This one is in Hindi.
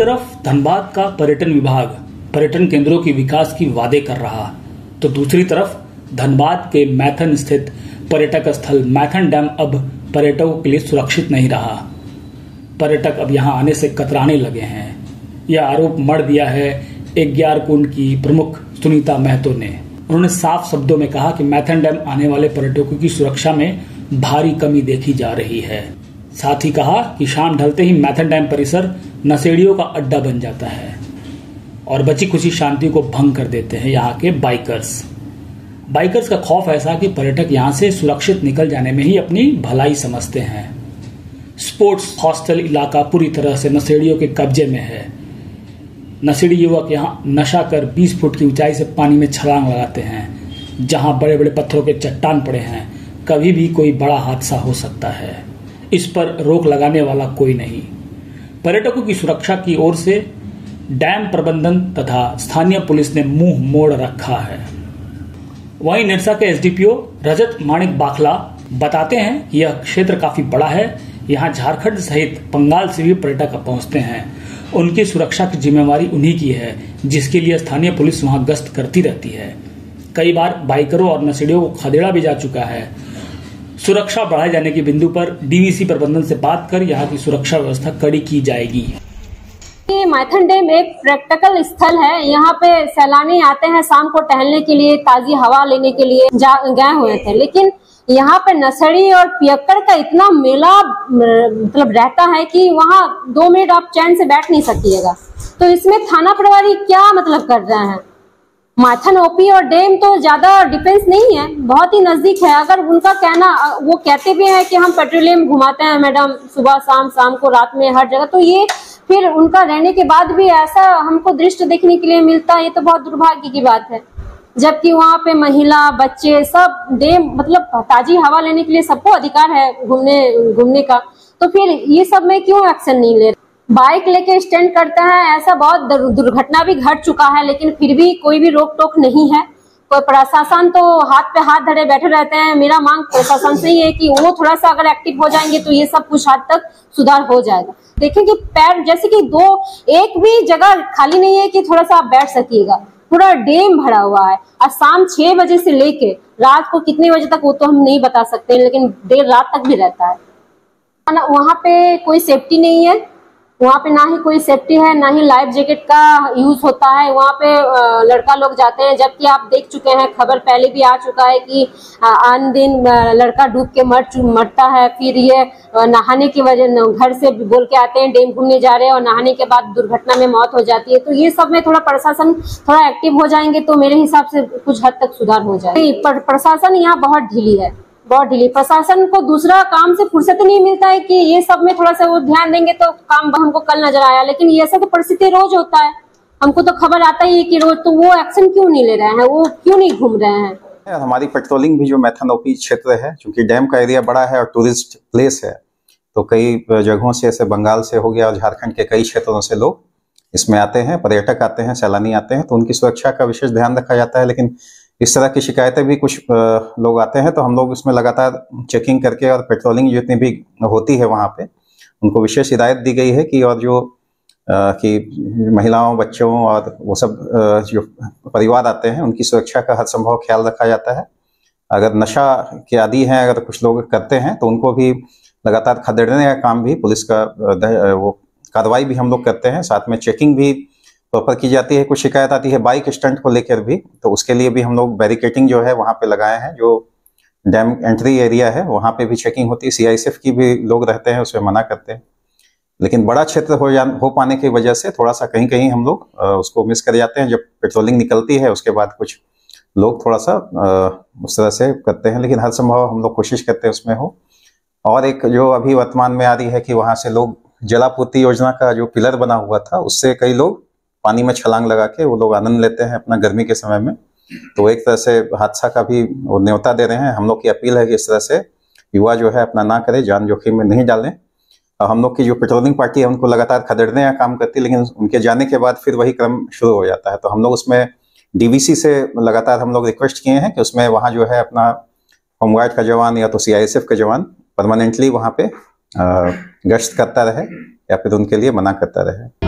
तरफ धनबाद का पर्यटन विभाग पर्यटन केंद्रों के विकास की वादे कर रहा, तो दूसरी तरफ धनबाद के मैथन स्थित पर्यटक स्थल मैथन डैम अब पर्यटकों के लिए सुरक्षित नहीं रहा। पर्यटक अब यहां आने से कतराने लगे हैं। यह आरोप मढ़ दिया है एग्यार कुंड की प्रमुख सुनीता महतो ने। उन्होंने साफ शब्दों में कहा कि मैथन डैम आने वाले पर्यटकों की सुरक्षा में भारी कमी देखी जा रही है। साथ ही कहा कि शाम ढलते ही मैथन डैम परिसर नशेड़ियों का अड्डा बन जाता है और बची खुशी शांति को भंग कर देते हैं यहाँ के बाइकर्स का खौफ ऐसा कि पर्यटक यहाँ से सुरक्षित निकल जाने में ही अपनी भलाई समझते हैं। स्पोर्ट्स हॉस्टल इलाका पूरी तरह से नशेड़ियों के कब्जे में है। नशेड़ी युवक यहाँ नशा कर 20 फुट की ऊंचाई से पानी में छलांग लगाते हैं, जहां बड़े बड़े पत्थरों के चट्टान पड़े हैं। कभी भी कोई बड़ा हादसा हो सकता है, इस पर रोक लगाने वाला कोई नहीं। पर्यटकों की सुरक्षा की ओर से डैम प्रबंधन तथा स्थानीय पुलिस ने मुंह मोड़ रखा है। वहीं निरसा के एसडीपीओ रजत माणिक बाखला बताते हैं कि यह क्षेत्र काफी बड़ा है। यहाँ झारखंड सहित बंगाल से भी पर्यटक पहुंचते हैं। उनकी सुरक्षा की जिम्मेवारी उन्हीं की है, जिसके लिए स्थानीय पुलिस वहां गश्त करती रहती है। कई बार बाइकरों और नशेड़ियों को खदेड़ा भी जा चुका है। सुरक्षा बढ़ाए जाने के बिंदु पर डीवीसी प्रबंधन से बात कर यहाँ की सुरक्षा व्यवस्था कड़ी की जाएगी। मैथन डैम एक पर्यटक स्थल है। यहाँ पे सैलानी आते हैं शाम को टहलने के लिए, ताजी हवा लेने के लिए गए हुए थे, लेकिन यहाँ पे नशेड़ी और पियक्कड़ का इतना मेला मतलब रहता है कि वहाँ 2 मिनट आप चैन से बैठ नहीं सकिएगा। तो इसमें थाना प्रभारी क्या मतलब कर रहे हैं? मैथन ओपी और डैम तो ज्यादा डिफेंस नहीं है, बहुत ही नजदीक है। अगर उनका कहना, वो कहते भी हैं कि हम पेट्रोलियम घुमाते हैं मैडम सुबह शाम को रात में हर जगह, तो ये फिर उनका रहने के बाद भी ऐसा हमको दृश्य देखने के लिए मिलता है, ये तो बहुत दुर्भाग्य की बात है। जबकि वहाँ पे महिला बच्चे सब डैम मतलब ताजी हवा लेने के लिए सबको अधिकार है घूमने का, तो फिर ये सब में क्यों एक्शन नहीं ले रहे? बाइक लेके स्टैंड करते हैं, ऐसा बहुत दुर्घटना भी घट चुका है, लेकिन फिर भी कोई भी रोक टोक नहीं है। कोई प्रशासन तो हाथ पे हाथ धरे बैठे रहते हैं। मेरा मांग प्रशासन से ही है कि वो थोड़ा सा अगर एक्टिव हो जाएंगे तो ये सब कुछ हद तक सुधार हो जाएगा। देखें कि पैर जैसे कि एक भी जगह खाली नहीं है कि थोड़ा सा आप बैठ सकिएगा। पूरा डैम भरा हुआ है और शाम 6 बजे से लेके रात को कितने बजे तक वो तो हम नहीं बता सकते, लेकिन देर रात तक भी रहता है। वहाँ पे कोई सेफ्टी नहीं है, वहाँ पे ना ही कोई सेफ्टी है, ना ही लाइफ जैकेट का यूज होता है। वहाँ पे लड़का लोग जाते हैं, जबकि आप देख चुके हैं, खबर पहले भी आ चुका है कि आन दिन लड़का डूब के मरता है। फिर ये नहाने की वजह, घर से बोल के आते हैं डैम घूमने जा रहे हैं और नहाने के बाद दुर्घटना में मौत हो जाती है। तो ये सब में थोड़ा प्रशासन थोड़ा एक्टिव हो जाएंगे तो मेरे हिसाब से कुछ हद तक सुधार हो जाएगा। प्रशासन यहाँ बहुत ढीली है, बहुत ढीली। प्रशासन को दूसरा काम से फुर्सत नहीं मिलता है कि ये सब में थोड़ा सा वो ध्यान देंगे तो काम हमको कल नजर आया, लेकिन ये ऐसा तो परिस्थिति रोज होता है। हमको तो खबर आता ही है कि रोज, तो वो एक्शन क्यों नहीं ले रहे हैं? वो क्यों नहीं घूम रहे हैं? हमारी पेट्रोलिंग भी जो मैथन ओपी क्षेत्र है, क्योंकि डैम का एरिया बड़ा है और टूरिस्ट प्लेस है, तो कई जगहों से, जैसे बंगाल से हो गया और झारखंड के कई क्षेत्रों से लोग इसमें आते हैं, पर्यटक आते हैं, सैलानी आते हैं, तो उनकी सुरक्षा का विशेष ध्यान रखा जाता है। लेकिन इस तरह की शिकायतें भी कुछ लोग आते हैं, तो हम लोग इसमें लगातार चेकिंग करके और पेट्रोलिंग जितनी भी होती है वहाँ पे उनको विशेष हिदायत दी गई है कि और जो कि महिलाओं, बच्चों और वो सब जो परिवार आते हैं उनकी सुरक्षा का हर संभव ख्याल रखा जाता है। अगर नशा के आदी हैं, अगर कुछ लोग करते हैं तो उनको भी लगातार खदेड़ने का काम भी पुलिस का वो कार्रवाई भी हम लोग करते हैं। साथ में चेकिंग भी प्रॉपर की जाती है। कुछ शिकायत आती है बाइक स्टंट को लेकर भी, तो उसके लिए भी हम लोग बैरिकेटिंग जो है वहाँ पे लगाए हैं। जो डैम एंट्री एरिया है वहाँ पे भी चेकिंग होती है। सीआईएसएफ की भी लोग रहते हैं, उसमें मना करते हैं। लेकिन बड़ा क्षेत्र हो पाने की वजह से थोड़ा सा कहीं कहीं हम लोग उसको मिस कर जाते हैं। जब पेट्रोलिंग निकलती है उसके बाद कुछ लोग थोड़ा सा उस तरह से करते हैं, लेकिन हर संभव हम लोग कोशिश करते हैं उसमें हो। और एक जो अभी वर्तमान में आ रही है कि वहाँ से लोग जलापूर्ति योजना का जो पिलर बना हुआ था उससे कई लोग पानी में छलांग लगा के वो लोग आनंद लेते हैं अपना गर्मी के समय में, तो एक तरह से हादसा का भी वो न्योता दे रहे हैं। हम लोग की अपील है कि इस तरह से युवा जो है अपना ना करे, जान जोखिम में नहीं डालें। और हम लोग की जो पेट्रोलिंग पार्टी है उनको लगातार खदेड़ने का काम करती है, लेकिन उनके जाने के बाद फिर वही क्रम शुरू हो जाता है। तो हम लोग उसमें डीवीसी से लगातार हम लोग रिक्वेस्ट किए हैं कि उसमें वहाँ जो है अपना होमगार्ड का जवान या तो सीआईएसएफ का जवान परमानेंटली वहाँ पे गश्त करता रहे या फिर उनके लिए मना करता रहे।